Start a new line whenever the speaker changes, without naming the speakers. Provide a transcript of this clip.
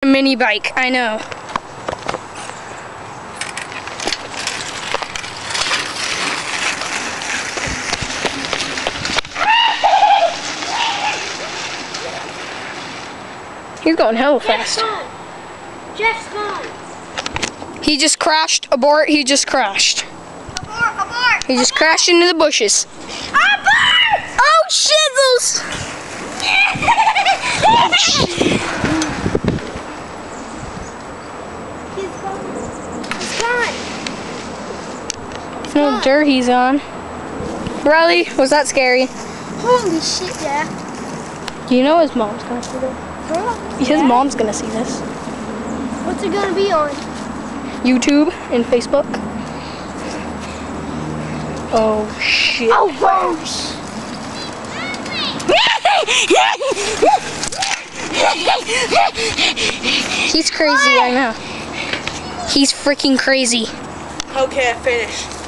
A mini bike, I know. He's going hella fast.
Jeff's gone.
He just crashed. Abort. He just crashed.
Abort.
He just crashed into the bushes.
Abort!
Oh, shizzles!
He's gone.
No dirt he's on. Really? Was that scary?
Holy shit, yeah.
Do you know his mom's gonna see this? His mom's gonna see this.
What's it gonna be on?
YouTube and Facebook. Oh shit.
Oh, gosh.
He's crazy, I know. He's freaking crazy.
Okay, I finished.